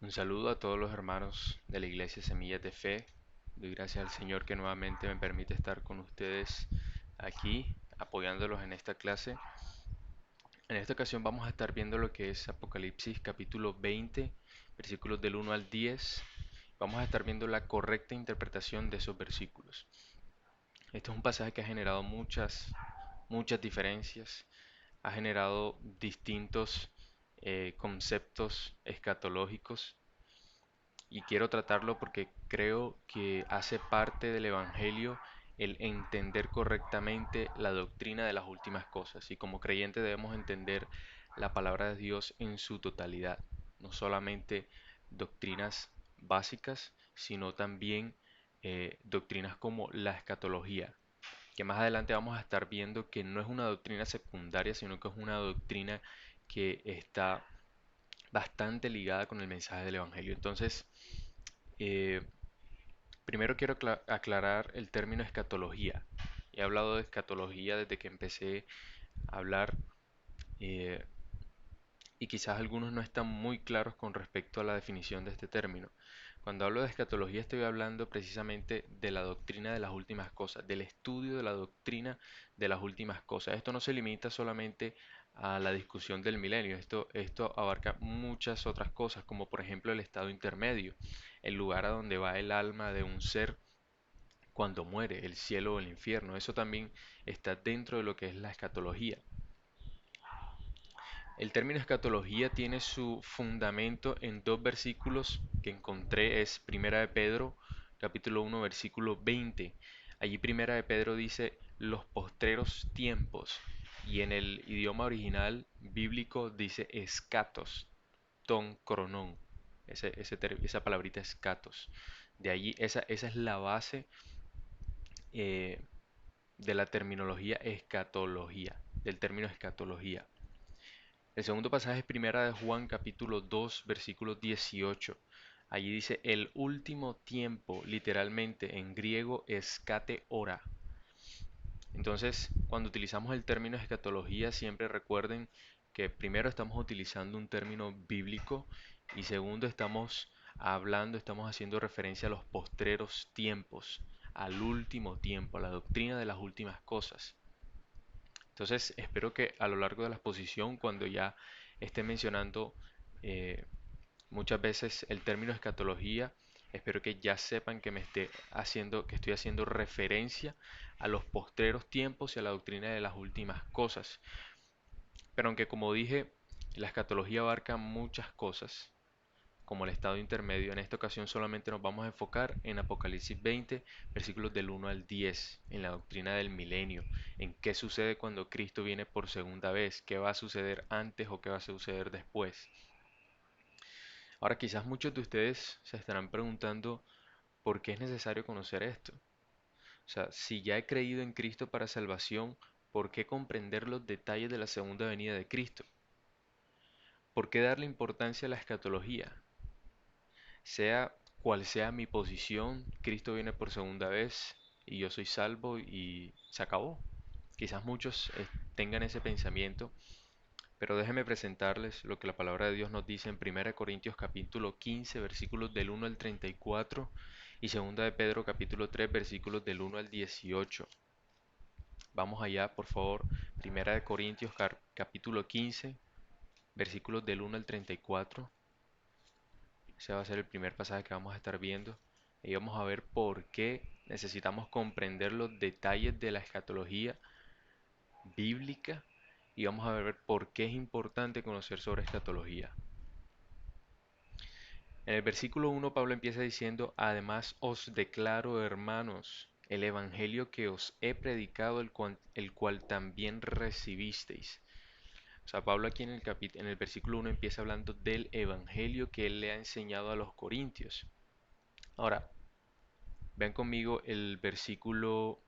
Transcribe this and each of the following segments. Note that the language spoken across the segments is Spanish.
Un saludo a todos los hermanos de la Iglesia Semillas de Fe. Doy gracias al Señor que nuevamente me permite estar con ustedes aquí, apoyándolos en esta clase. En esta ocasión vamos a estar viendo lo que es Apocalipsis capítulo 20, versículos del 1 al 10. Vamos a estar viendo la correcta interpretación de esos versículos. Este es un pasaje que ha generado muchas diferencias, ha generado distintos conceptos escatológicos y quiero tratarlo porque creo que hace parte del Evangelio el entender correctamente la doctrina de las últimas cosas. Y como creyente debemos entender la palabra de Dios en su totalidad, no solamente doctrinas básicas, sino también doctrinas como la escatología, que más adelante vamos a estar viendo que no es una doctrina secundaria, sino que es una doctrina que está bastante ligada con el mensaje del Evangelio. Entonces, eh, primero quiero aclarar el término escatología. He hablado de escatología desde que empecé a hablar eh, y quizás algunos no están muy claros con respecto a la definición de este término. Cuando hablo de escatología estoy hablando precisamente de la doctrina de las últimas cosas, del estudio de la doctrina de las últimas cosas. Esto no se limita solamente a la discusión del milenio, esto abarca muchas otras cosas, como por ejemplo el estado intermedio, el lugar a donde va el alma de un ser cuando muere, el cielo o el infierno. Eso también está dentro de lo que es la escatología. El término escatología tiene su fundamento en dos versículos que encontré, es Primera de Pedro, capítulo 1, versículo 20. Allí Primera de Pedro dice los postreros tiempos y en el idioma original bíblico dice escatos, ton cronon, esa palabrita escatos. De allí, esa es la base eh, de la terminología escatología, del término escatología. El segundo pasaje es Primera de Juan capítulo 2 versículo 18. Allí dice el último tiempo, literalmente en griego escate hora. Entonces, cuando utilizamos el término escatología, siempre recuerden que primero estamos utilizando un término bíblico y segundo estamos haciendo referencia a los postreros tiempos, al último tiempo, a la doctrina de las últimas cosas. Entonces, espero que a lo largo de la exposición, cuando ya esté mencionando eh, muchas veces el término escatología, espero que ya sepan que que estoy haciendo referencia a los postreros tiempos y a la doctrina de las últimas cosas. Pero aunque como dije, la escatología abarca muchas cosas, como el estado intermedio. En esta ocasión solamente nos vamos a enfocar en Apocalipsis 20, versículos del 1 al 10, en la doctrina del milenio, en qué sucede cuando Cristo viene por segunda vez, qué va a suceder antes o qué va a suceder después. Ahora quizás muchos de ustedes se estarán preguntando por qué es necesario conocer esto. O sea, si ya he creído en Cristo para salvación, ¿por qué comprender los detalles de la segunda venida de Cristo? ¿Por qué darle importancia a la escatología? Sea cual sea mi posición, Cristo viene por segunda vez y yo soy salvo y se acabó. Quizás muchos tengan ese pensamiento, pero déjenme presentarles lo que la palabra de Dios nos dice en 1 Corintios capítulo 15 versículos del 1 al 34 y 2 de Pedro capítulo 3 versículos del 1 al 18. Vamos allá, por favor. 1 Corintios capítulo 15 versículos del 1 al 34. Ese va a ser el primer pasaje que vamos a estar viendo. Y vamos a ver por qué necesitamos comprender los detalles de la escatología bíblica y vamos a ver por qué es importante conocer sobre escatología. En el versículo 1 Pablo empieza diciendo, además os declaro, hermanos, el evangelio que os he predicado, el cual también recibisteis. O sea, Pablo aquí en el versículo 1 empieza hablando del evangelio que él le ha enseñado a los corintios. Ahora, vean conmigo versículo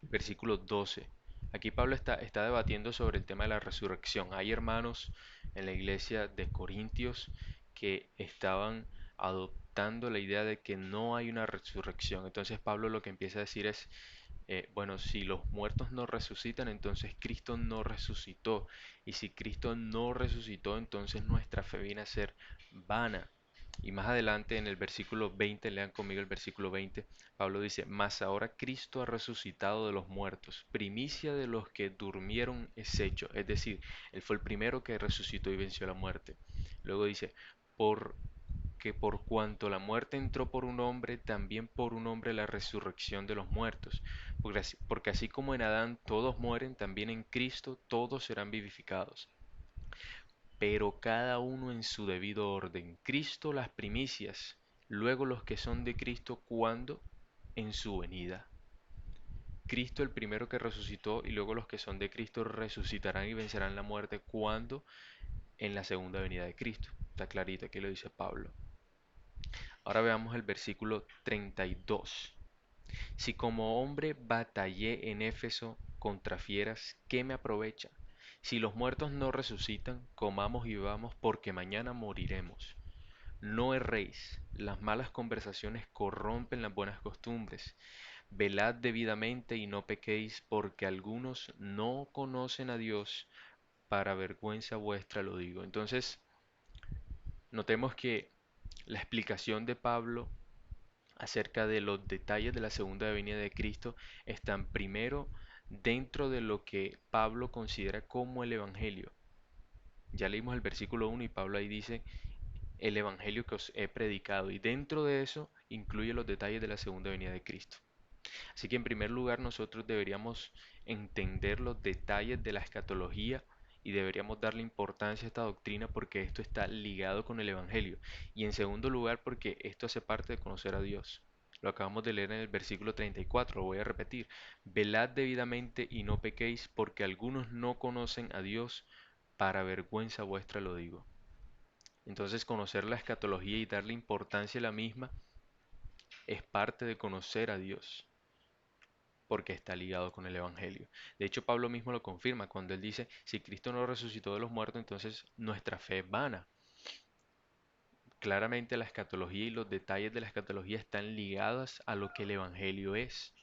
12. Aquí Pablo está debatiendo sobre el tema de la resurrección. Hay hermanos en la iglesia de Corintios que estaban adoptando la idea de que no hay una resurrección. Entonces Pablo lo que empieza a decir es, bueno, si los muertos no resucitan, entonces Cristo no resucitó. Y si Cristo no resucitó, entonces nuestra fe viene a ser vana. Y más adelante en el versículo 20, lean conmigo el versículo 20, Pablo dice, mas ahora Cristo ha resucitado de los muertos, primicia de los que durmieron es hecho. Es decir, Él fue el primero que resucitó y venció la muerte. Luego dice, por que por cuanto la muerte entró por un hombre, también por un hombre la resurrección de los muertos. Porque así como en Adán todos mueren, también en Cristo todos serán vivificados. Pero cada uno en su debido orden. Cristo las primicias, luego los que son de Cristo cuando en su venida. Cristo el primero que resucitó y luego los que son de Cristo resucitarán y vencerán la muerte cuando en la segunda venida de Cristo. Está clarito, aquí lo dice Pablo. Ahora veamos el versículo 32. Si como hombre batallé en Éfeso contra fieras, ¿qué me aprovecha? Si los muertos no resucitan, comamos y bebamos, porque mañana moriremos. No erréis, las malas conversaciones corrompen las buenas costumbres. Velad debidamente y no pequéis, porque algunos no conocen a Dios, para vergüenza vuestra lo digo. Entonces, notemos que la explicación de Pablo acerca de los detalles de la segunda venida de Cristo están primero dentro de lo que Pablo considera como el Evangelio. Ya leímos el versículo 1 y Pablo ahí dice el Evangelio que os he predicado y dentro de eso incluye los detalles de la segunda venida de Cristo. Así que en primer lugar nosotros deberíamos entender los detalles de la escatología y deberíamos darle importancia a esta doctrina porque esto está ligado con el Evangelio. Y en segundo lugar porque esto hace parte de conocer a Dios. Lo acabamos de leer en el versículo 34, lo voy a repetir. Velad debidamente y no pequéis porque algunos no conocen a Dios, para vergüenza vuestra lo digo. Entonces conocer la escatología y darle importancia a la misma es parte de conocer a Dios porque está ligado con el Evangelio. De hecho, Pablo mismo lo confirma cuando él dice, si Cristo no resucitó de los muertos, entonces nuestra fe es vana. Claramente la escatología y los detalles de la escatología están ligados a lo que el Evangelio es.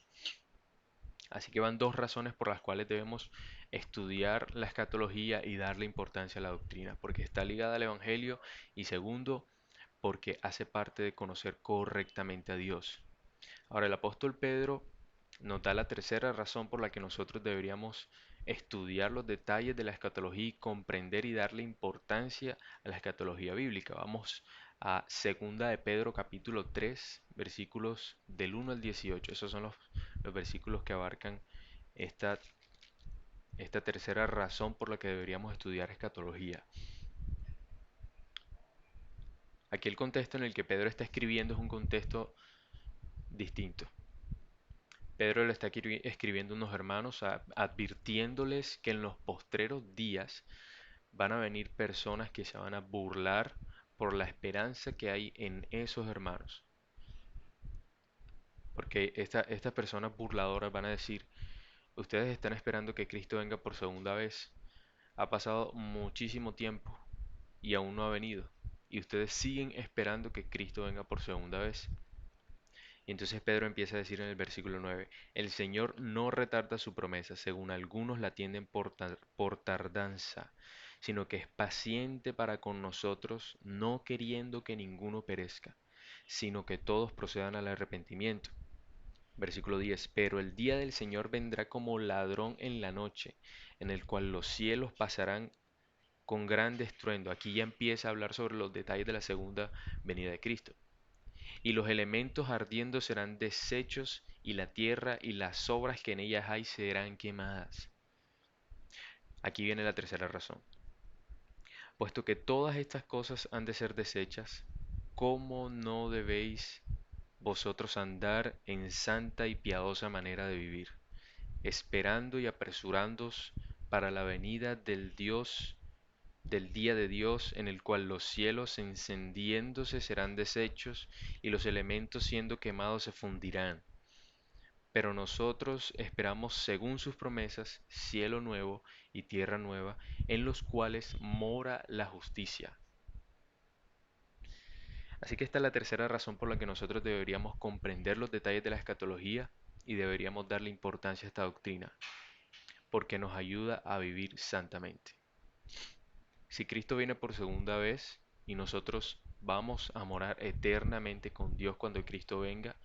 Así que van dos razones por las cuales debemos estudiar la escatología y darle importancia a la doctrina, porque está ligada al Evangelio y segundo, porque hace parte de conocer correctamente a Dios. Ahora, el apóstol Pedro nos da la tercera razón por la que nosotros deberíamos estudiar los detalles de la escatología y comprender y darle importancia a la escatología bíblica. Vamos a Segunda de Pedro capítulo 3 versículos del 1 al 18. Esos son los versículos que abarcan esta, esta tercera razón por la que deberíamos estudiar escatología. Aquí el contexto en el que Pedro está escribiendo es un contexto distinto. Pedro le está escribiendo a unos hermanos advirtiéndoles que en los postreros días van a venir personas que se van a burlar por la esperanza que hay en esos hermanos. Porque estas personas burladoras van a decir, ustedes están esperando que Cristo venga por segunda vez. Ha pasado muchísimo tiempo y aún no ha venido. Y ustedes siguen esperando que Cristo venga por segunda vez. Y entonces Pedro empieza a decir en el versículo 9, el Señor no retarda su promesa, según algunos la tienden por tardanza, sino que es paciente para con nosotros, no queriendo que ninguno perezca, sino que todos procedan al arrepentimiento. Versículo 10, pero el día del Señor vendrá como ladrón en la noche, en el cual los cielos pasarán con gran estruendo. Aquí ya empieza a hablar sobre los detalles de la segunda venida de Cristo y los elementos ardiendo serán deshechos, y la tierra y las obras que en ellas hay serán quemadas. Aquí viene la tercera razón. Puesto que todas estas cosas han de ser deshechas, ¿cómo no debéis vosotros andar en santa y piadosa manera de vivir, esperando y apresurándoos para la venida del día de Dios, en el cual los cielos encendiéndose serán deshechos y los elementos siendo quemados se fundirán? Pero nosotros esperamos, según sus promesas, cielo nuevo y tierra nueva, en los cuales mora la justicia. Así que esta es la tercera razón por la que nosotros deberíamos comprender los detalles de la escatología y deberíamos darle importancia a esta doctrina porque nos ayuda a vivir santamente. Si Cristo viene por segunda vez y nosotros vamos a morar eternamente con Dios cuando Cristo venga,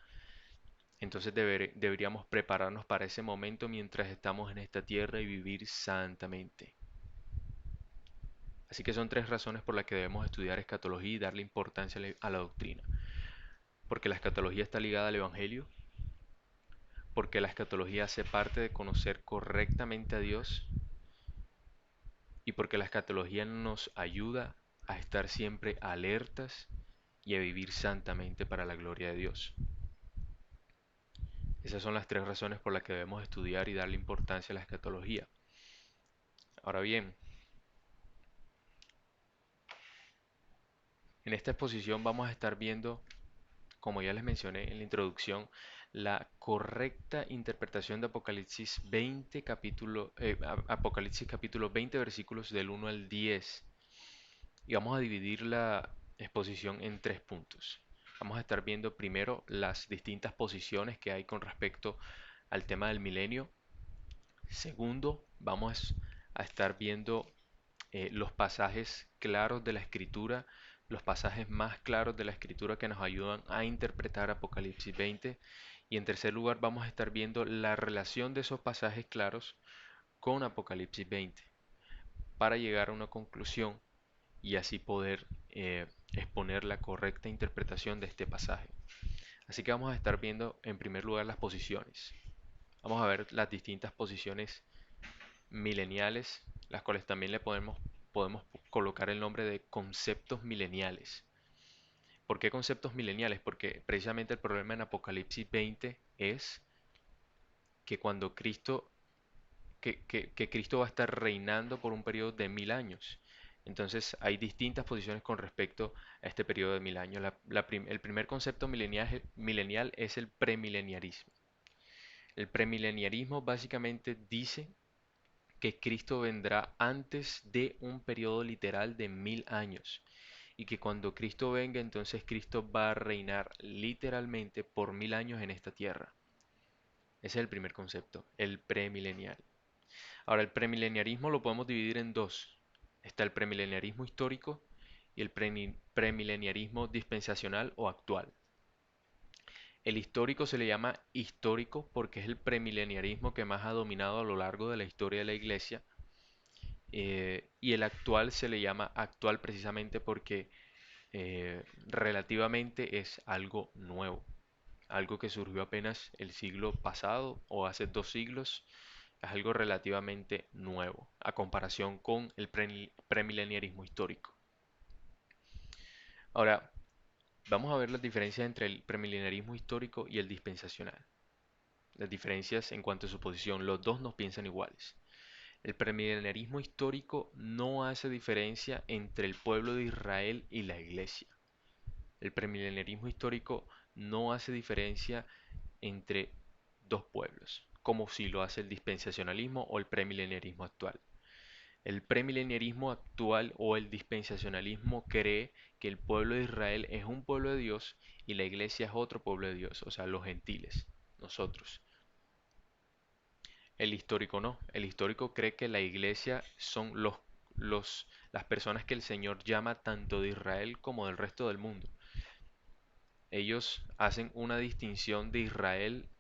entonces deberíamos prepararnos para ese momento mientras estamos en esta tierra y vivir santamente. Así que son tres razones por las que debemos estudiar escatología y darle importancia a la doctrina. Porque la escatología está ligada al Evangelio, porque la escatología hace parte de conocer correctamente a Dios y porque la escatología nos ayuda a estar siempre alertas y a vivir santamente para la gloria de Dios. Esas son las tres razones por las que debemos estudiar y darle importancia a la escatología. Ahora bien, en esta exposición vamos a estar viendo, como ya les mencioné en la introducción, la correcta interpretación de Apocalipsis capítulo 20 versículos del 1 al 10. Y vamos a dividir la exposición en tres puntos. Vamos a estar viendo primero las distintas posiciones que hay con respecto al tema del milenio. Segundo, vamos a estar viendo los pasajes claros de la escritura, los pasajes más claros de la escritura que nos ayudan a interpretar Apocalipsis 20. Y en tercer lugar, vamos a estar viendo la relación de esos pasajes claros con Apocalipsis 20 para llegar a una conclusión y así poder exponer la correcta interpretación de este pasaje. Así que vamos a estar viendo en primer lugar las posiciones. Vamos a ver las distintas posiciones mileniales, las cuales también podemos colocar el nombre de conceptos mileniales. ¿Por qué conceptos mileniales? Porque precisamente el problema en Apocalipsis 20 es que cuando que Cristo va a estar reinando por un periodo de 1000 años. Entonces hay distintas posiciones con respecto a este periodo de 1000 años. El primer concepto milenial es el premileniarismo. El premileniarismo básicamente dice que Cristo vendrá antes de un periodo literal de 1000 años y que cuando Cristo venga, entonces Cristo va a reinar literalmente por 1000 años en esta tierra. Ese es el primer concepto, el premilenial. Ahora, el premileniarismo lo podemos dividir en dos. Está el premileniarismo histórico y el premileniarismo dispensacional o actual. El histórico se le llama histórico porque es el premileniarismo que más ha dominado a lo largo de la historia de la iglesia. Y el actual se le llama actual precisamente porque relativamente es algo nuevo, algo que surgió apenas el siglo pasado o hace 2 siglos, es algo relativamente nuevo a comparación con el premileniarismo histórico. Ahora, vamos a ver las diferencias entre el premileniarismo histórico y el dispensacional. Las diferencias en cuanto a su posición, los dos no piensan iguales. El premileniarismo histórico no hace diferencia entre el pueblo de Israel y la iglesia. El premileniarismo histórico no hace diferencia entre dos pueblos, como si lo hace el dispensacionalismo o el premileniarismo actual. El premileniarismo actual o el dispensacionalismo cree que el pueblo de Israel es un pueblo de Dios y la iglesia es otro pueblo de Dios, o sea, los gentiles, nosotros. El histórico no. El histórico cree que la iglesia son las personas que el Señor llama tanto de Israel como del resto del mundo. Ellos hacen una distinción de Israel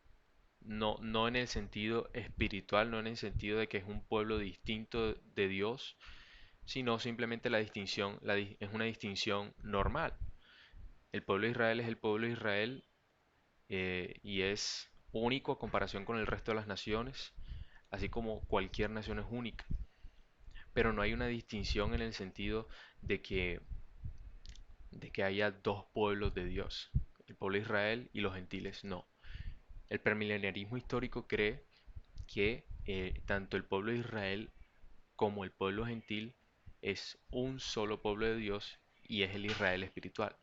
no en el sentido espiritual, no en el sentido de que es un pueblo distinto de Dios, sino simplemente la distinción es una distinción normal. El pueblo de Israel es el pueblo de Israel y es único a comparación con el resto de las naciones, así como cualquier nación es única. Pero no hay una distinción en el sentido de que haya dos pueblos de Dios, el pueblo de Israel y los gentiles, no. El premileniarismo histórico cree que tanto el pueblo de Israel como el pueblo gentil es un solo pueblo de Dios y es el Israel espiritual.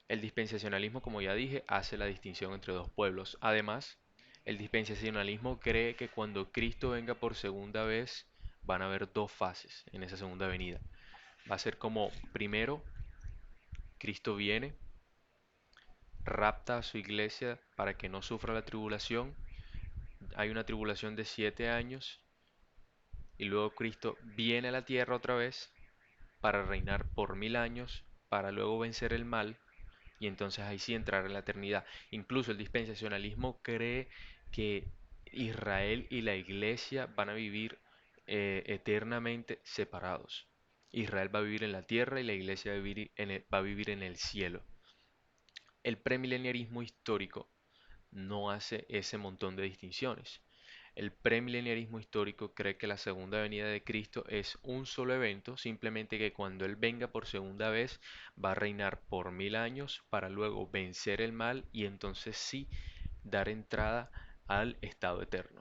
El dispensacionalismo, como ya dije, hace la distinción entre dos pueblos. Además, el dispensacionalismo cree que cuando Cristo venga por segunda vez van a haber dos fases en esa segunda venida. Va a ser como primero Cristo viene rapta a su iglesia para que no sufra la tribulación. Hay una tribulación de 7 años y luego Cristo viene a la tierra otra vez para reinar por 1000 años, para luego vencer el mal y entonces ahí sí entrar en la eternidad. Incluso el dispensacionalismo cree que Israel y la iglesia van a vivir eternamente separados. Israel va a vivir en la tierra y la iglesia va a vivir en el cielo. El premileniarismo histórico no hace ese montón de distinciones. El premileniarismo histórico cree que la segunda venida de Cristo es un solo evento, simplemente que cuando Él venga por segunda vez va a reinar por 1000 años para luego vencer el mal y entonces sí dar entrada al estado eterno.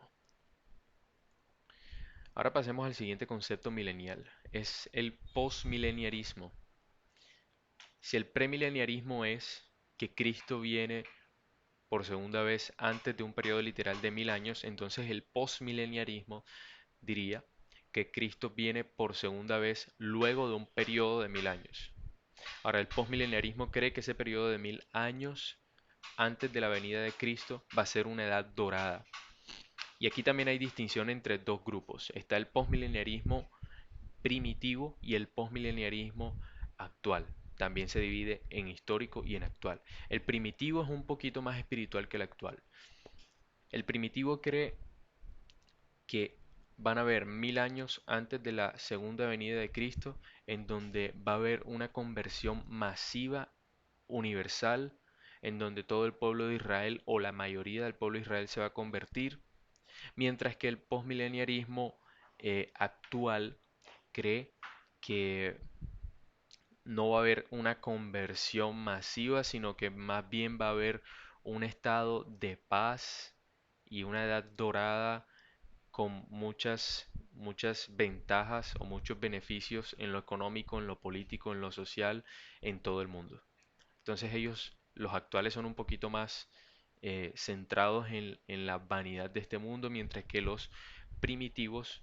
Ahora pasemos al siguiente concepto milenial, es el postmileniarismo. Si el premileniarismo es que Cristo viene por segunda vez antes de un periodo literal de 1000 años, entonces el postmileniarismo diría que Cristo viene por segunda vez luego de un periodo de 1000 años. Ahora, el postmileniarismo cree que ese periodo de 1000 años antes de la venida de Cristo va a ser una edad dorada. Y aquí también hay distinción entre dos grupos. Está el postmileniarismo primitivo y el postmileniarismo actual. También se divide en histórico y en actual. El primitivo es un poquito más espiritual que el actual. El primitivo cree que van a haber 1000 años antes de la segunda venida de Cristo, en donde va a haber una conversión masiva, universal, en donde todo el pueblo de Israel o la mayoría del pueblo de Israel se va a convertir, mientras que el postmileniarismo actual cree que no va a haber una conversión masiva, sino que más bien va a haber un estado de paz y una edad dorada con muchas ventajas o muchos beneficios en lo económico, en lo político, en lo social, en todo el mundo. Entonces ellos, los actuales, son un poquito más centrados en la vanidad de este mundo, mientras que los primitivos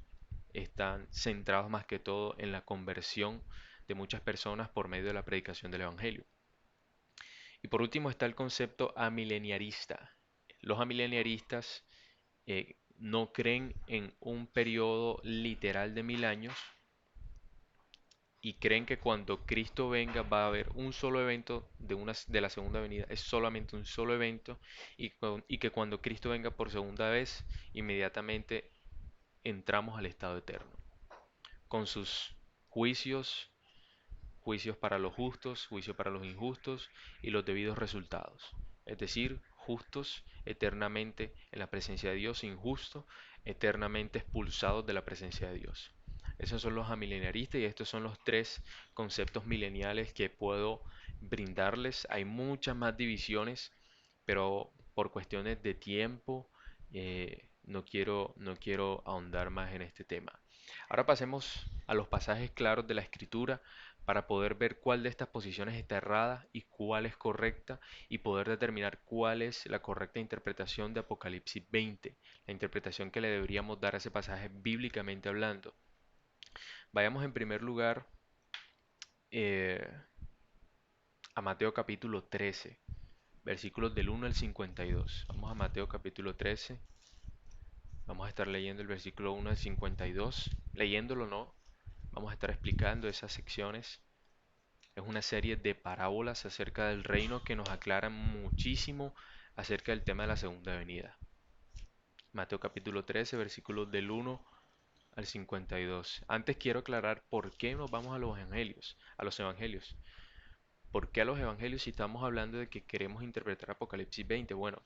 están centrados más que todo en la conversión de muchas personas por medio de la predicación del Evangelio. Y por último está el concepto amileniarista. Los amileniaristas no creen en un periodo literal de 1000 años y creen que cuando Cristo venga va a haber un solo evento de la segunda venida, es solamente un solo evento y que cuando Cristo venga por segunda vez, inmediatamente entramos al estado eterno, con sus juicios, juicios para los justos, juicio para los injustos y los debidos resultados. Es decir, justos eternamente en la presencia de Dios, injustos eternamente expulsados de la presencia de Dios. Esos son los amileniaristas y estos son los tres conceptos mileniales que puedo brindarles. Hay muchas más divisiones, pero por cuestiones de tiempo no quiero ahondar más en este tema. Ahora pasemos a los pasajes claros de la Escritura para poder ver cuál de estas posiciones está errada y cuál es correcta y poder determinar cuál es la correcta interpretación de Apocalipsis 20, la interpretación que le deberíamos dar a ese pasaje bíblicamente hablando. Vayamos en primer lugar eh, a Mateo capítulo 13, versículos del 1 al 52. Vamos a Mateo capítulo 13. Vamos a estar leyendo el versículo 1 al 52. Leyéndolo no, vamos a estar explicando esas secciones. Es una serie de parábolas acerca del reino que nos aclaran muchísimo acerca del tema de la segunda venida. Mateo capítulo 13, versículos del 1 al 52. Antes quiero aclarar por qué nos vamos a los evangelios, ¿Por qué a los evangelios si estamos hablando de que queremos interpretar Apocalipsis 20? Bueno,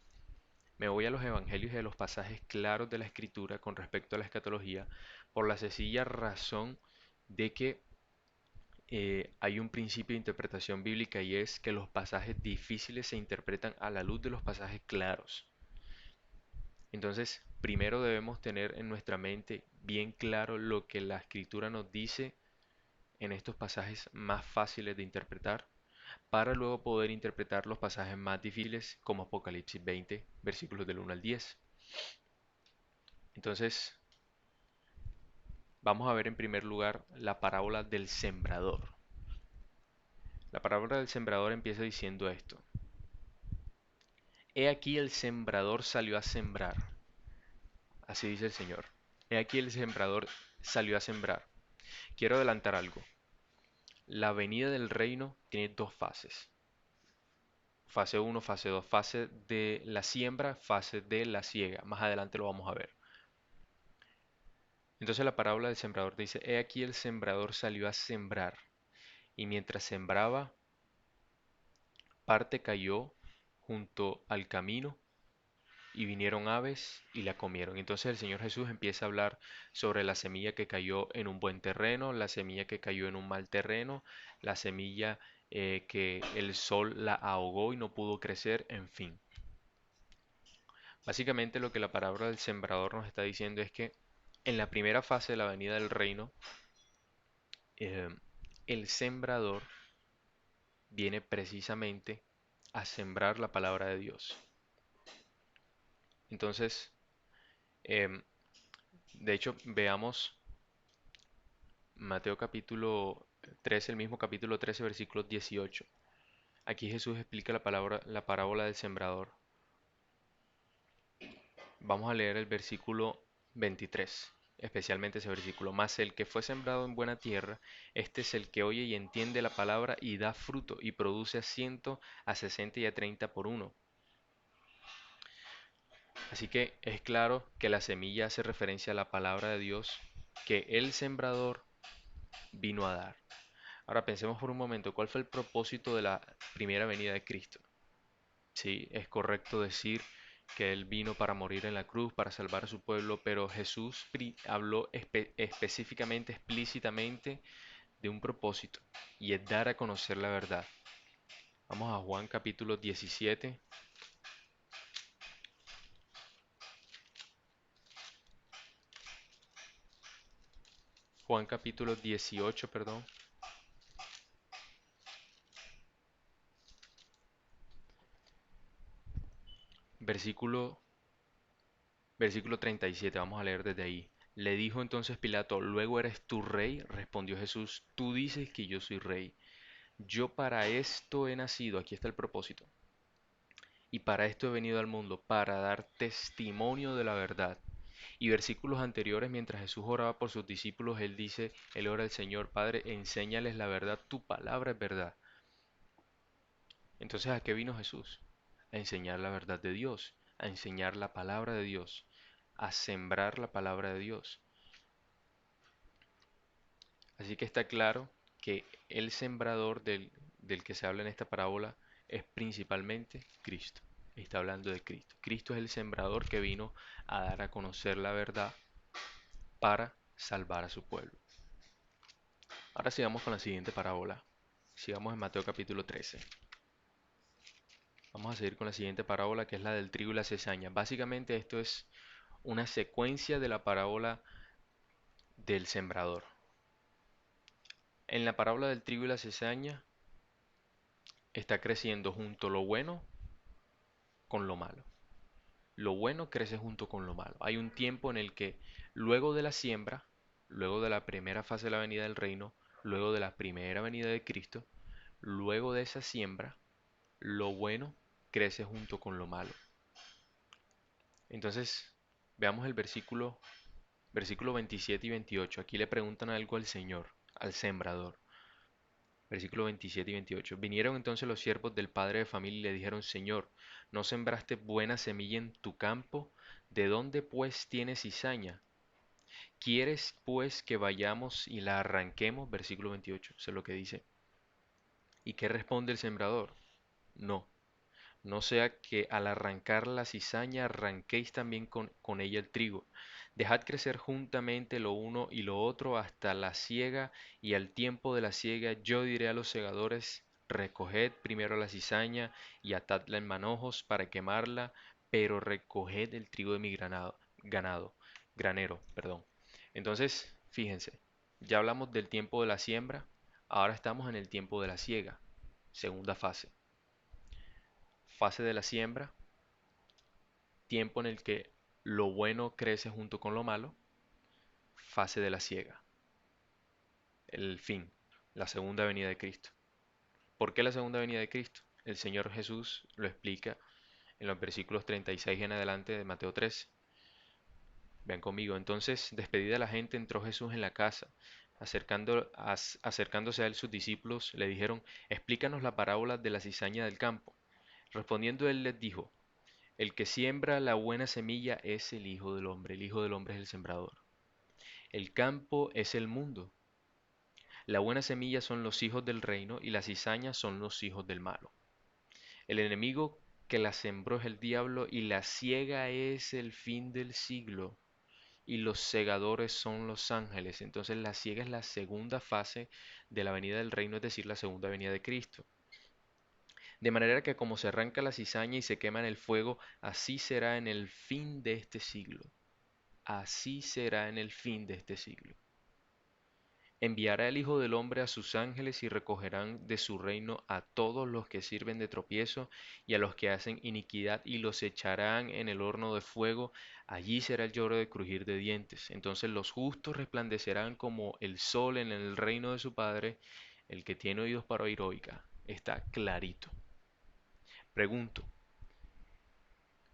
me voy a los evangelios y a los pasajes claros de la escritura con respecto a la escatología por la sencilla razón de que hay un principio de interpretación bíblica y es que los pasajes difíciles se interpretan a la luz de los pasajes claros. Entonces, primero debemos tener en nuestra mente bien claro lo que la escritura nos dice en estos pasajes más fáciles de interpretar, para luego poder interpretar los pasajes más difíciles como Apocalipsis 20, versículos del 1 al 10. Entonces, vamos a ver en primer lugar la parábola del sembrador. La parábola del sembrador empieza diciendo esto. He aquí el sembrador salió a sembrar. Así dice el Señor. He aquí el sembrador salió a sembrar. Quiero adelantar algo. La venida del reino tiene dos fases. Fase uno, fase 2, fase de la siembra, fase de la siega. Más adelante lo vamos a ver. Entonces la parábola del sembrador dice, he aquí el sembrador salió a sembrar, y mientras sembraba, parte cayó junto al camino, y vinieron aves y la comieron. Entonces el Señor Jesús empieza a hablar sobre la semilla que cayó en un buen terreno, la semilla que cayó en un mal terreno, la semilla que el sol la ahogó y no pudo crecer, en fin. Básicamente lo que la palabra del sembrador nos está diciendo es que en la primera fase de la venida del reino, eh, el sembrador viene precisamente a sembrar la palabra de Dios. Entonces, em, de hecho, veamos Mateo capítulo 13, el mismo capítulo 13, versículo 18. Aquí Jesús explica la parábola del sembrador. Vamos a leer el versículo 23, especialmente ese versículo. Mas el que fue sembrado en buena tierra, este es el que oye y entiende la palabra y da fruto y produce a 100, a 60 y a 30 por uno. Así que es claro que la semilla hace referencia a la palabra de Dios que el sembrador vino a dar. Ahora pensemos por un momento, ¿cuál fue el propósito de la primera venida de Cristo? Sí, es correcto decir que Él vino para morir en la cruz, para salvar a su pueblo, pero Jesús habló específicamente, explícitamente de un propósito, y es dar a conocer la verdad. Vamos a Juan capítulo 17. Juan capítulo 18, perdón. Versículo, versículo 37, vamos a leer desde ahí. Le dijo entonces Pilato, ¿luego eres tú rey? Respondió Jesús, tú dices que yo soy rey. Yo para esto he nacido, aquí está el propósito, y para esto he venido al mundo, para dar testimonio de la verdad. Y versículos anteriores, mientras Jesús oraba por sus discípulos, él dice, él ora al Señor, Padre, enséñales la verdad, tu palabra es verdad. Entonces, ¿a qué vino Jesús? A enseñar la verdad de Dios, a enseñar la palabra de Dios, a sembrar la palabra de Dios. Así que está claro que el sembrador del que se habla en esta parábola es principalmente Cristo. Está hablando de Cristo. Cristo es el sembrador que vino a dar a conocer la verdad para salvar a su pueblo. Ahora sigamos con la siguiente parábola. Sigamos en Mateo capítulo 13. Vamos a seguir con la siguiente parábola, que es la del trigo y la cizaña. Básicamente esto es una secuencia de la parábola del sembrador. En la parábola del trigo y la cizaña está creciendo junto lo bueno con lo malo. Lo bueno crece junto con lo malo. Hay un tiempo en el que luego de la siembra, luego de la primera fase de la venida del reino, luego de la primera venida de Cristo, luego de esa siembra, lo bueno crece junto con lo malo. Entonces, veamos el versículo 27 y 28. Aquí le preguntan algo al Señor, al sembrador. Versículo 27 y 28. Vinieron entonces los siervos del padre de familia y le dijeron, Señor, ¿no sembraste buena semilla en tu campo? ¿De dónde pues tienes cizaña? ¿Quieres pues que vayamos y la arranquemos? Versículo 28, eso es lo que dice. ¿Y qué responde el sembrador? No, no sea que al arrancar la cizaña arranquéis también con ella el trigo. Dejad crecer juntamente lo uno y lo otro hasta la siega, y al tiempo de la siega yo diré a los segadores, recoged primero la cizaña y atadla en manojos para quemarla, pero recoged el trigo de mi granero, perdón. Entonces, fíjense, ya hablamos del tiempo de la siembra, ahora estamos en el tiempo de la siega, segunda fase. Fase de la siembra, tiempo en el que lo bueno crece junto con lo malo, fase de la siega, el fin, la segunda venida de Cristo. ¿Por qué la segunda venida de Cristo? El Señor Jesús lo explica en los versículos 36 en adelante de Mateo 13. Vean conmigo. Entonces, despedida la gente, entró Jesús en la casa. Acercándose a él sus discípulos le dijeron, explícanos la parábola de la cizaña del campo. Respondiendo él les dijo, el que siembra la buena semilla es el Hijo del Hombre, el Hijo del Hombre es el sembrador. El campo es el mundo. La buena semilla son los hijos del reino y la cizaña son los hijos del malo. El enemigo que la sembró es el diablo y la siega es el fin del siglo y los segadores son los ángeles. Entonces la siega es la segunda fase de la venida del reino, es decir, la segunda venida de Cristo. De manera que como se arranca la cizaña y se quema en el fuego, así será en el fin de este siglo. Así será en el fin de este siglo. Enviará el Hijo del Hombre a sus ángeles y recogerán de su reino a todos los que sirven de tropiezo y a los que hacen iniquidad y los echarán en el horno de fuego. Allí será el lloro de crujir de dientes. Entonces los justos resplandecerán como el sol en el reino de su Padre. El que tiene oídos para oír, oiga. Está clarito. Pregunto,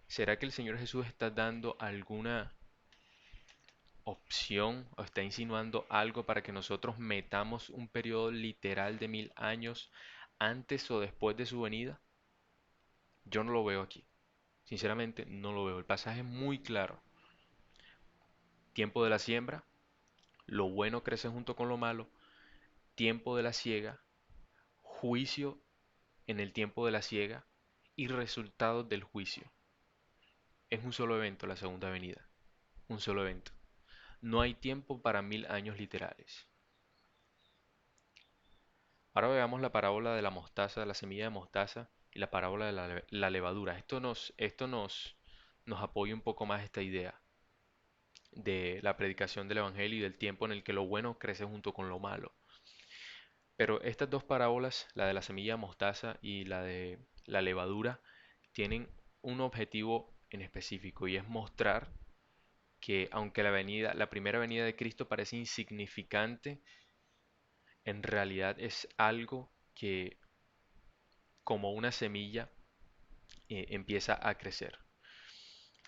¿será que el Señor Jesús está dando alguna opción o está insinuando algo para que nosotros metamos un periodo literal de 1000 años antes o después de su venida? Yo no lo veo aquí. Sinceramente, no lo veo. El pasaje es muy claro. Tiempo de la siembra, lo bueno crece junto con lo malo. Tiempo de la siega, juicio en el tiempo de la siega y resultados del juicio. Es un solo evento la segunda venida. Un solo evento. No hay tiempo para 1000 años literales. Ahora veamos la parábola de la mostaza, de la semilla de mostaza y la parábola de la levadura. Nos apoya un poco más esta idea de la predicación del Evangelio y del tiempo en el que lo bueno crece junto con lo malo. Pero estas dos parábolas, la de la semilla de mostaza y la de la levadura, tienen un objetivo en específico y es mostrar que aunque la primera venida de Cristo parece insignificante, en realidad es algo que como una semilla empieza a crecer.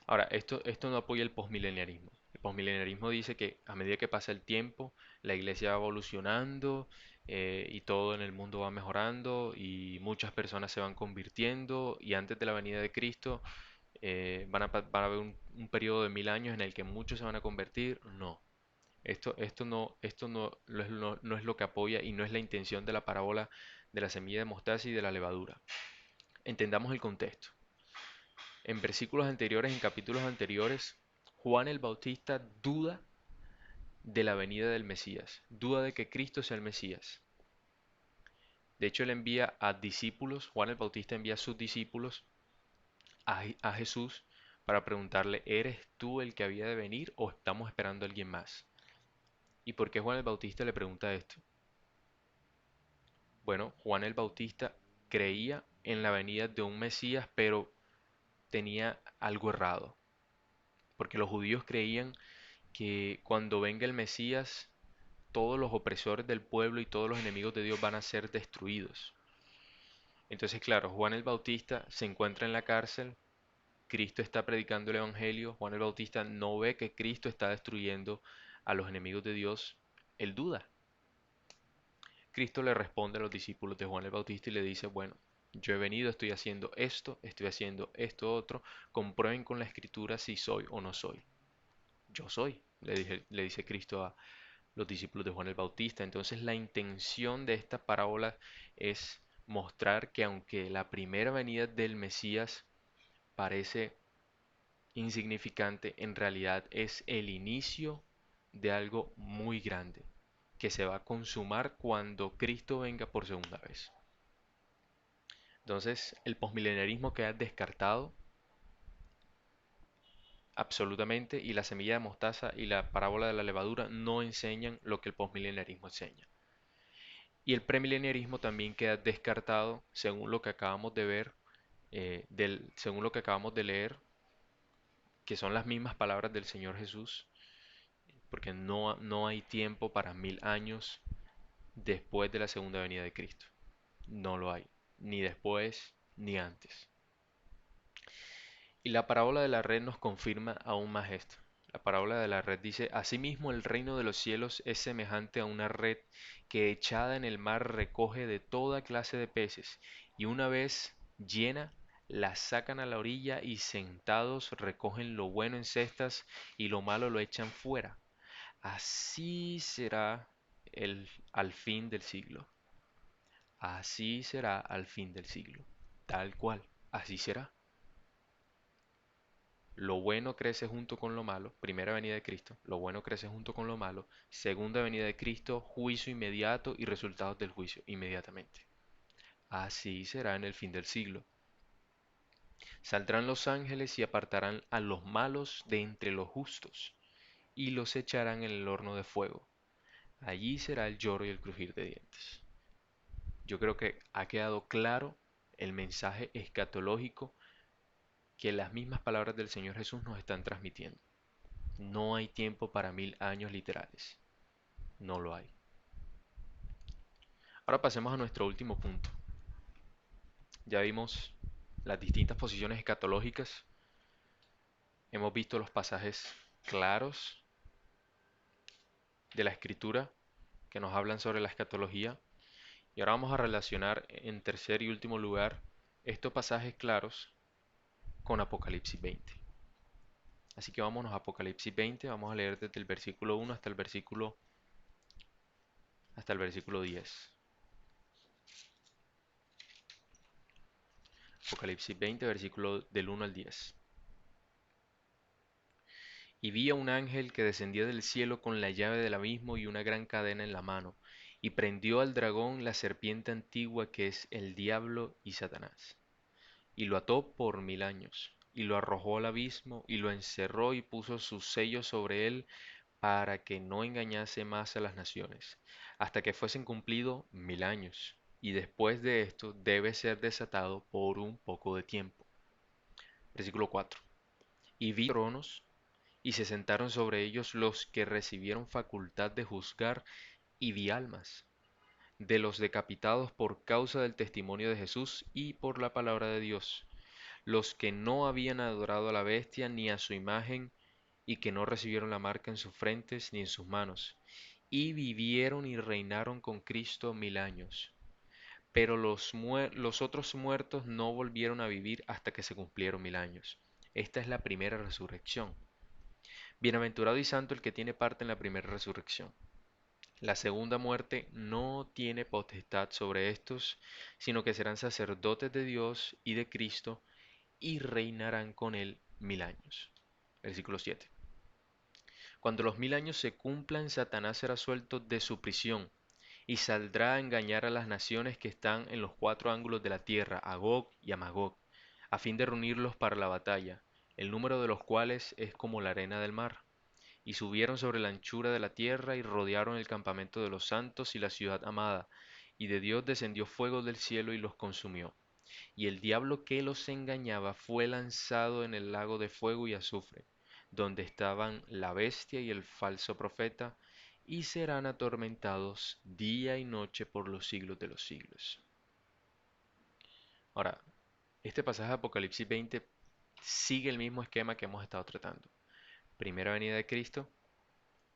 Ahora, esto no apoya el posmileniarismo. El posmileniarismo dice que a medida que pasa el tiempo, la iglesia va evolucionando y todo en el mundo va mejorando y muchas personas se van convirtiendo y antes de la venida de Cristo van a haber un periodo de 1000 años en el que muchos se van a convertir. No. Esto no es lo que apoya y no es la intención de la parábola de la semilla de mostaza y de la levadura. Entendamos el contexto. En versículos anteriores, en capítulos anteriores, Juan el Bautista duda de la venida del Mesías, duda de que Cristo sea el Mesías. De hecho, él envía a discípulos, Juan el Bautista envía a sus discípulos a Jesús para preguntarle, ¿eres tú el que había de venir o estamos esperando a alguien más? ¿Y por qué Juan el Bautista le pregunta esto? Bueno, Juan el Bautista creía en la venida de un Mesías, pero tenía algo errado, porque los judíos creían que cuando venga el Mesías, todos los opresores del pueblo y todos los enemigos de Dios van a ser destruidos. Entonces, claro, Juan el Bautista se encuentra en la cárcel, Cristo está predicando el Evangelio, Juan el Bautista no ve que Cristo está destruyendo a los enemigos de Dios, él duda. Cristo le responde a los discípulos de Juan el Bautista y le dice, bueno, yo he venido, estoy haciendo esto otro, comprueben con la escritura si soy o no soy. Yo soy, le dice Cristo a los discípulos de Juan el Bautista. Entonces la intención de esta parábola es mostrar que aunque la primera venida del Mesías parece insignificante, en realidad es el inicio de algo muy grande que se va a consumar cuando Cristo venga por segunda vez. Entonces el posmilenarismo queda descartado absolutamente y la semilla de mostaza y la parábola de la levadura no enseñan lo que el posmilenarismo enseña. Y el premileniarismo también queda descartado según lo que acabamos de ver, según lo que acabamos de leer, que son las mismas palabras del Señor Jesús, porque no hay tiempo para 1000 años después de la segunda venida de Cristo. No lo hay, ni después ni antes. Y la parábola de la red nos confirma aún más esto. La parábola de la red dice, asimismo el reino de los cielos es semejante a una red que echada en el mar recoge de toda clase de peces, y una vez llena, la sacan a la orilla y sentados recogen lo bueno en cestas y lo malo lo echan fuera. Así será al fin del siglo. Así será al fin del siglo. Tal cual. Así será. Lo bueno crece junto con lo malo, primera venida de Cristo, lo bueno crece junto con lo malo, segunda venida de Cristo, juicio inmediato y resultados del juicio inmediatamente. Así será en el fin del siglo. Saldrán los ángeles y apartarán a los malos de entre los justos y los echarán en el horno de fuego. Allí será el lloro y el crujir de dientes. Yo creo que ha quedado claro el mensaje escatológico que las mismas palabras del Señor Jesús nos están transmitiendo. No hay tiempo para 1000 años literales. No lo hay. Ahora pasemos a nuestro último punto. Ya vimos las distintas posiciones escatológicas. Hemos visto los pasajes claros de la Escritura que nos hablan sobre la escatología. Y ahora vamos a relacionar en tercer y último lugar estos pasajes claros con Apocalipsis 20. Así que vámonos a Apocalipsis 20, vamos a leer desde el versículo 1 hasta el versículo 10. Apocalipsis 20, versículo del 1 al 10. Y vi a un ángel que descendía del cielo con la llave del abismo y una gran cadena en la mano, y prendió al dragón, la serpiente antigua que es el diablo y Satanás, y lo ató por 1000 años, y lo arrojó al abismo, y lo encerró y puso sus sellos sobre él para que no engañase más a las naciones, hasta que fuesen cumplidos 1000 años. Y después de esto debe ser desatado por un poco de tiempo. Versículo 4. Y vi tronos, y se sentaron sobre ellos los que recibieron facultad de juzgar, y vi almas de los decapitados por causa del testimonio de Jesús y por la palabra de Dios, los que no habían adorado a la bestia ni a su imagen, y que no recibieron la marca en sus frentes ni en sus manos, y vivieron y reinaron con Cristo 1000 años. Pero los otros muertos no volvieron a vivir hasta que se cumplieron 1000 años. Esta es la primera resurrección. Bienaventurado y santo el que tiene parte en la primera resurrección. La segunda muerte no tiene potestad sobre estos, sino que serán sacerdotes de Dios y de Cristo y reinarán con él 1000 años. Versículo 7. Cuando los 1000 años se cumplan, Satanás será suelto de su prisión y saldrá a engañar a las naciones que están en los cuatro ángulos de la tierra, a Gog y a Magog, a fin de reunirlos para la batalla, el número de los cuales es como la arena del mar. Y subieron sobre la anchura de la tierra y rodearon el campamento de los santos y la ciudad amada, y de Dios descendió fuego del cielo y los consumió. Y el diablo que los engañaba fue lanzado en el lago de fuego y azufre, donde estaban la bestia y el falso profeta, y serán atormentados día y noche por los siglos de los siglos. Ahora, este pasaje de Apocalipsis 20 sigue el mismo esquema que hemos estado tratando. Primera venida de Cristo,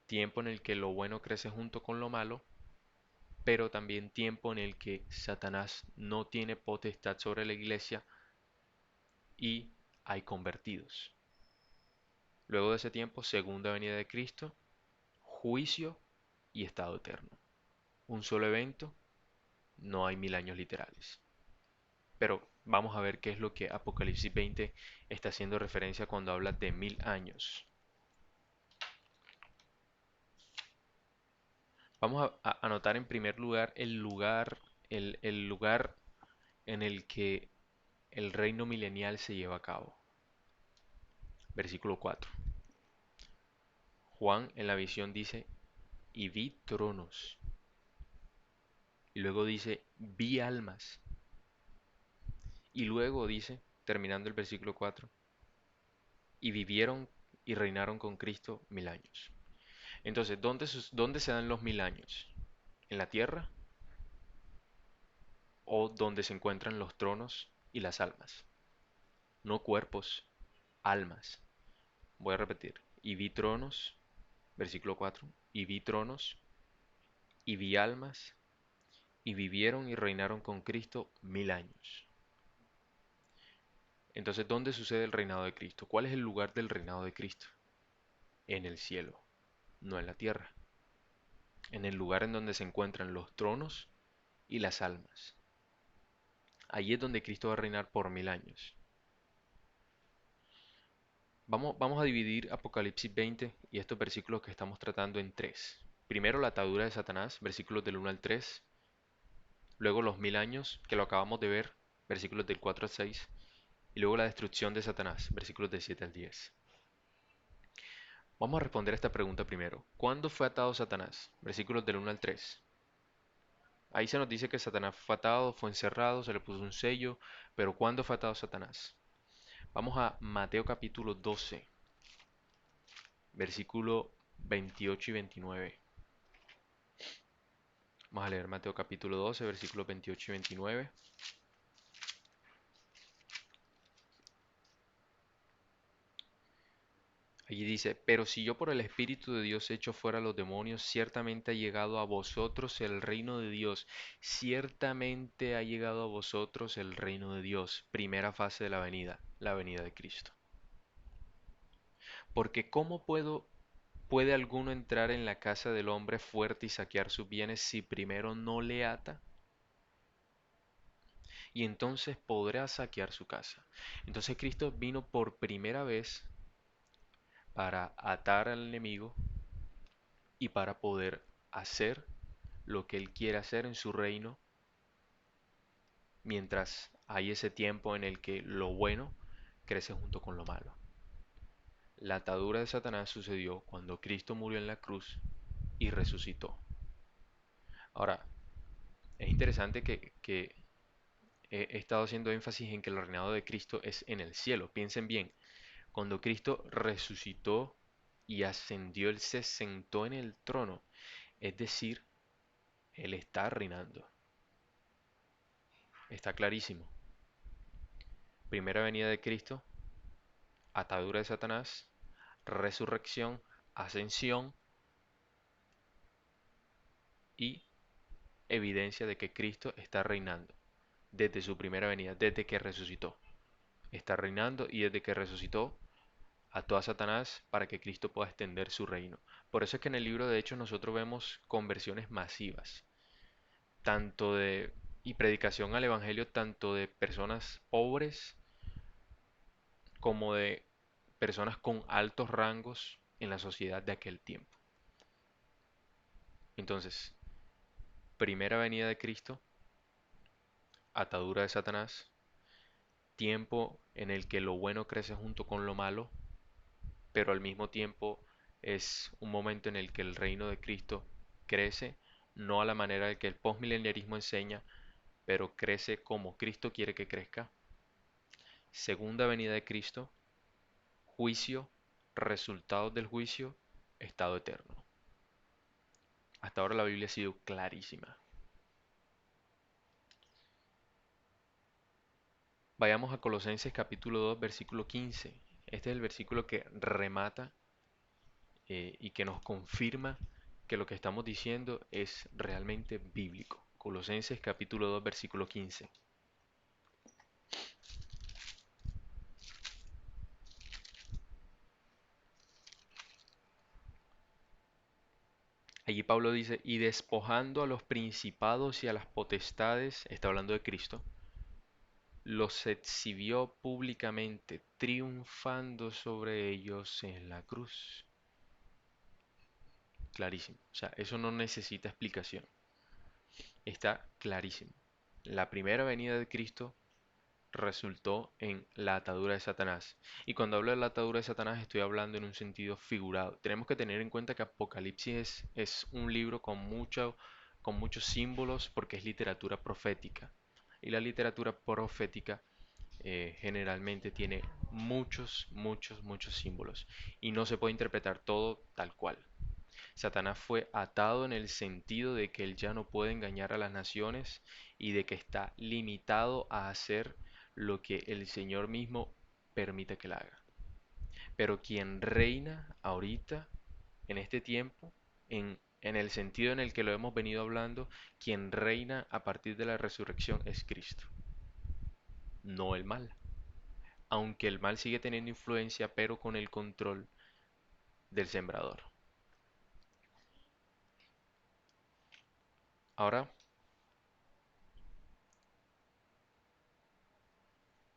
tiempo en el que lo bueno crece junto con lo malo, pero también tiempo en el que Satanás no tiene potestad sobre la iglesia y hay convertidos. Luego de ese tiempo, segunda venida de Cristo, juicio y estado eterno. Un solo evento, no hay 1000 años literales. Pero vamos a ver qué es lo que Apocalipsis 20 está haciendo referencia cuando habla de 1000 años. Vamos a anotar en primer lugar el lugar en el que el reino milenial se lleva a cabo. Versículo 4. Juan en la visión dice, y vi tronos. Y luego dice, vi almas. Y luego dice, terminando el versículo 4, y vivieron y reinaron con Cristo 1000 años. Entonces, ¿dónde se dan los 1000 años? ¿En la tierra o donde se encuentran los tronos y las almas? No cuerpos, almas. Voy a repetir. Y vi tronos, versículo 4. Y vi tronos, y vi almas, y vivieron y reinaron con Cristo 1000 años. Entonces, ¿dónde sucede el reinado de Cristo? ¿Cuál es el lugar del reinado de Cristo? En el cielo, no en la tierra. En el lugar en donde se encuentran los tronos y las almas. Allí es donde Cristo va a reinar por 1000 años. Vamos a dividir Apocalipsis 20 y estos versículos que estamos tratando en tres. Primero la atadura de Satanás, versículos del 1 al 3. Luego los 1000 años, que lo acabamos de ver, versículos del 4 al 6. Y luego la destrucción de Satanás, versículos del 7 al 10. Vamos a responder esta pregunta primero. ¿Cuándo fue atado Satanás? Versículos del 1 al 3. Ahí se nos dice que Satanás fue atado, fue encerrado, se le puso un sello, pero ¿cuándo fue atado Satanás? Vamos a Mateo capítulo 12, versículo 28 y 29. Vamos a leer Mateo capítulo 12, versículos 28 y 29. Allí dice, pero si yo por el Espíritu de Dios echo fuera a los demonios, ciertamente ha llegado a vosotros el reino de Dios. Ciertamente ha llegado a vosotros el reino de Dios. Primera fase de la venida de Cristo. Porque puede alguno entrar en la casa del hombre fuerte y saquear sus bienes si primero no le ata? Y entonces podrá saquear su casa. Entonces Cristo vino por primera vez para atar al enemigo y para poder hacer lo que Él quiere hacer en su reino, mientras hay ese tiempo en el que lo bueno crece junto con lo malo. La atadura de Satanás sucedió cuando Cristo murió en la cruz y resucitó. Ahora, es interesante que he estado haciendo énfasis en que el reinado de Cristo es en el cielo. Piensen bien, cuando Cristo resucitó y ascendió, Él se sentó en el trono, es decir, Él está reinando. Está clarísimo. Primera venida de Cristo, atadura de Satanás, resurrección, ascensión y evidencia de que Cristo está reinando desde su primera venida, desde que resucitó. Está reinando y desde que resucitó ató a Satanás para que Cristo pueda extender su reino. Por eso es que en el libro de Hechos nosotros vemos conversiones masivas, tanto de y predicación al evangelio tanto de personas pobres como de personas con altos rangos en la sociedad de aquel tiempo. Entonces, primera venida de Cristo, atadura de Satanás, tiempo en el que lo bueno crece junto con lo malo, pero al mismo tiempo es un momento en el que el reino de Cristo crece, no a la manera de que el postmileniarismo enseña, pero crece como Cristo quiere que crezca. Segunda venida de Cristo, juicio, resultados del juicio, estado eterno. Hasta ahora la Biblia ha sido clarísima. Vayamos a Colosenses capítulo 2, versículo 15. Este es el versículo que remata y que nos confirma que lo que estamos diciendo es realmente bíblico. Colosenses capítulo 2, versículo 15. Allí Pablo dice, y despojando a los principados y a las potestades, está hablando de Cristo, los exhibió públicamente, triunfando sobre ellos en la cruz. Clarísimo. O sea, eso no necesita explicación. Está clarísimo. La primera venida de Cristo resultó en la atadura de Satanás. Y cuando hablo de la atadura de Satanás estoy hablando en un sentido figurado. Tenemos que tener en cuenta que Apocalipsis es un libro con muchos símbolos porque es literatura profética. Y la literatura profética generalmente tiene muchos símbolos. Y no se puede interpretar todo tal cual. Satanás fue atado en el sentido de que él ya no puede engañar a las naciones y de que está limitado a hacer lo que el Señor mismo permite que él haga. Pero quien reina ahorita, en este tiempo, en el sentido en el que lo hemos venido hablando, quien reina a partir de la resurrección es Cristo, no el mal. Aunque el mal sigue teniendo influencia, pero con el control del sembrador. Ahora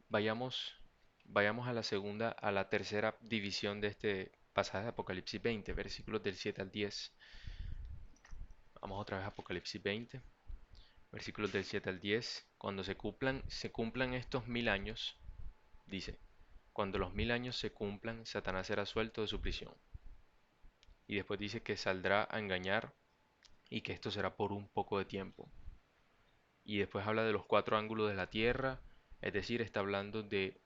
vayamos, vayamos a la segunda, a la tercera división de este pasaje de Apocalipsis 20, versículos del 7 al 10. Vamos otra vez a Apocalipsis 20, versículos del 7 al 10. Cuando se cumplan estos 1000 años, dice, cuando los 1000 años se cumplan, Satanás será suelto de su prisión. Y después dice que saldrá a engañar y que esto será por un poco de tiempo. Y después habla de los cuatro ángulos de la tierra, es decir, está hablando de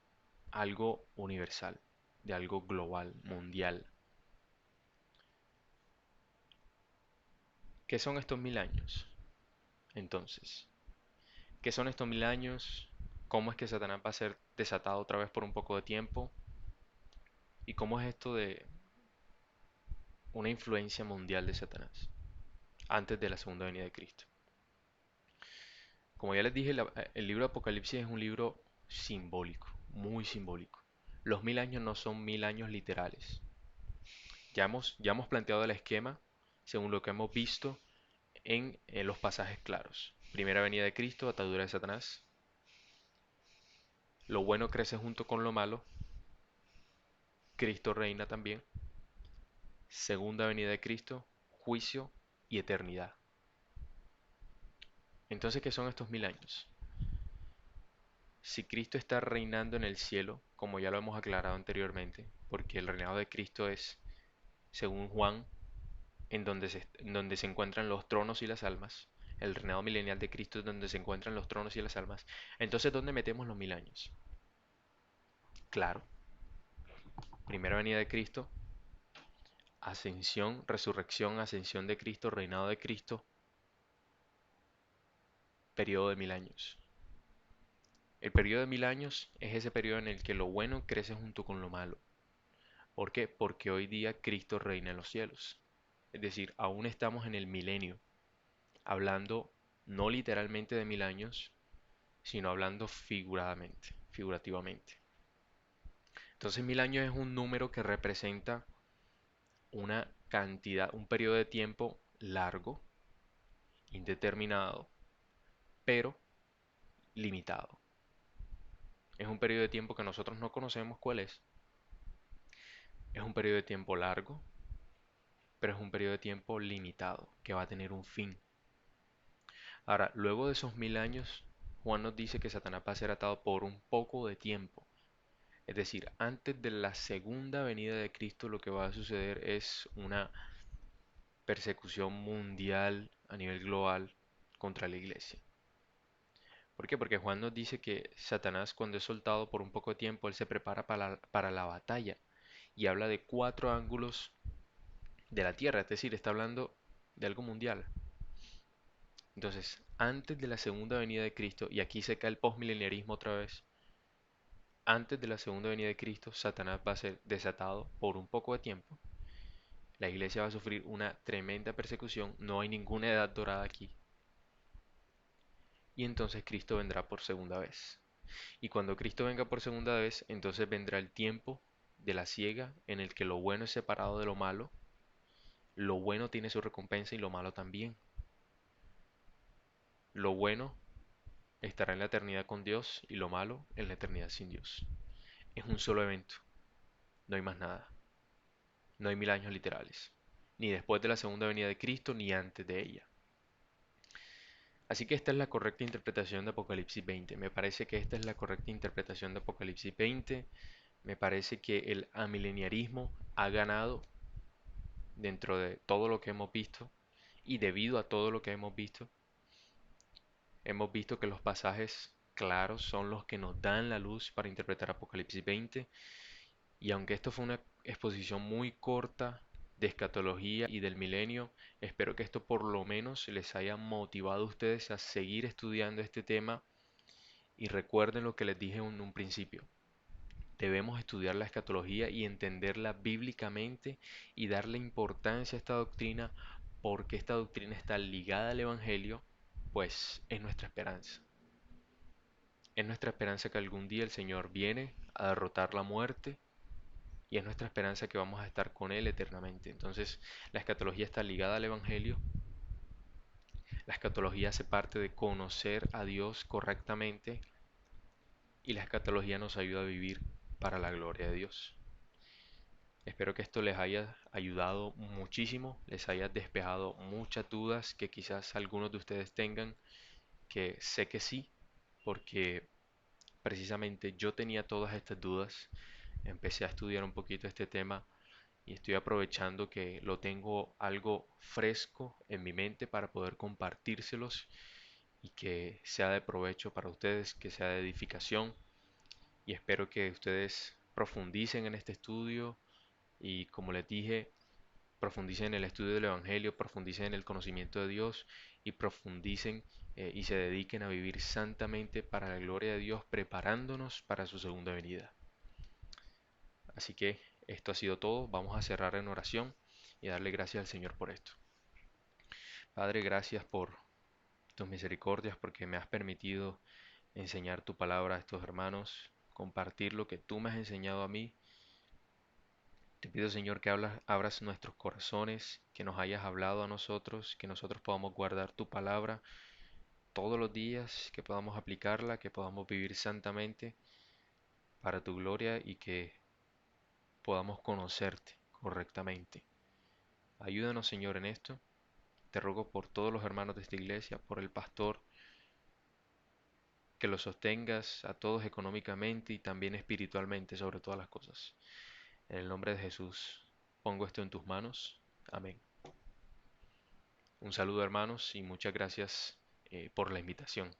algo universal, de algo global, mundial. ¿Qué son estos 1000 años? Entonces, ¿qué son estos 1000 años? ¿Cómo es que Satanás va a ser desatado otra vez por un poco de tiempo? ¿Y cómo es esto de una influencia mundial de Satanás antes de la segunda venida de Cristo? Como ya les dije, el libro de Apocalipsis es un libro simbólico, muy simbólico. Los 1000 años no son 1000 años literales. Ya hemos planteado el esquema según lo que hemos visto en los pasajes claros. Primera venida de Cristo, atadura de Satanás. Lo bueno crece junto con lo malo. Cristo reina también. Segunda venida de Cristo, juicio y eternidad. Entonces, ¿qué son estos 1000 años? Si Cristo está reinando en el cielo, como ya lo hemos aclarado anteriormente, porque el reinado de Cristo es, según Juan, en donde se encuentran los tronos y las almas. El reinado milenial de Cristo es donde se encuentran los tronos y las almas. Entonces, ¿dónde metemos los 1000 años? Claro, primera venida de Cristo, ascensión, resurrección, ascensión de Cristo, reinado de Cristo, periodo de 1000 años. El periodo de 1000 años es ese periodo en el que lo bueno crece junto con lo malo. ¿Por qué? Porque hoy día Cristo reina en los cielos. Es decir, aún estamos en el milenio, hablando no literalmente de 1000 años, sino hablando figurativamente. Entonces 1000 años es un número que representa una cantidad, un periodo de tiempo largo, indeterminado, pero limitado. Es un periodo de tiempo que nosotros no conocemos cuál es. Es un periodo de tiempo largo, pero es un periodo de tiempo limitado, que va a tener un fin. Ahora, luego de esos 1000 años, Juan nos dice que Satanás va a ser atado por un poco de tiempo. Es decir, antes de la segunda venida de Cristo, lo que va a suceder es una persecución mundial a nivel global contra la iglesia. ¿Por qué? Porque Juan nos dice que Satanás, cuando es soltado por un poco de tiempo, él se prepara para la batalla y habla de cuatro ángulos de la tierra, es decir, está hablando de algo mundial. Entonces, antes de la segunda venida de Cristo, y aquí se cae el postmileniarismo otra vez, antes de la segunda venida de Cristo, Satanás va a ser desatado por un poco de tiempo. La iglesia va a sufrir una tremenda persecución, no hay ninguna edad dorada aquí. Y entonces Cristo vendrá por segunda vez. Y cuando Cristo venga por segunda vez, entonces vendrá el tiempo de la siega en el que lo bueno es separado de lo bueno tiene su recompensa y lo malo también. Lo bueno estará en la eternidad con Dios y lo malo en la eternidad sin Dios. Es un solo evento, no hay más nada. No hay 1000 años literales, ni después de la segunda venida de Cristo ni antes de ella. Así que esta es la correcta interpretación de Apocalipsis 20. Me parece que esta es la correcta interpretación de Apocalipsis 20. Me parece que el amileniarismo ha ganado dentro de todo lo que hemos visto y debido a todo lo que hemos visto que los pasajes claros son los que nos dan la luz para interpretar Apocalipsis 20. Y aunque esto fue una exposición muy corta de escatología y del milenio, espero que esto por lo menos les haya motivado a ustedes a seguir estudiando este tema y recuerden lo que les dije en un principio. Debemos estudiar la escatología y entenderla bíblicamente y darle importancia a esta doctrina porque esta doctrina está ligada al Evangelio, pues es nuestra esperanza. Es nuestra esperanza que algún día el Señor viene a derrotar la muerte y es nuestra esperanza que vamos a estar con Él eternamente. Entonces, la escatología está ligada al Evangelio. La escatología hace parte de conocer a Dios correctamente y la escatología nos ayuda a vivir para la gloria de Dios. Espero que esto les haya ayudado muchísimo, les haya despejado muchas dudas que quizás algunos de ustedes tengan, que sé que sí, porque precisamente yo tenía todas estas dudas. Empecé a estudiar un poquito este tema y estoy aprovechando que lo tengo algo fresco en mi mente para poder compartírselos y que sea de provecho para ustedes, que sea de edificación y espero que ustedes profundicen en este estudio y como les dije, profundicen en el estudio del Evangelio, profundicen en el conocimiento de Dios y profundicen y se dediquen a vivir santamente para la gloria de Dios, preparándonos para su segunda venida. Así que esto ha sido todo. Vamos a cerrar en oración y darle gracias al Señor por esto. Padre, gracias por tus misericordias, porque me has permitido enseñar tu palabra a estos hermanos, compartir lo que tú me has enseñado a mí. Te pido, Señor, que abras nuestros corazones, que nos hayas hablado a nosotros, que nosotros podamos guardar tu palabra todos los días, que podamos aplicarla, que podamos vivir santamente para tu gloria y que podamos conocerte correctamente. Ayúdanos, Señor, en esto. Te ruego por todos los hermanos de esta iglesia, por el pastor, que los sostengas a todos económicamente y también espiritualmente sobre todas las cosas. En el nombre de Jesús, pongo esto en tus manos. Amén. Un saludo, hermanos, y muchas gracias por la invitación.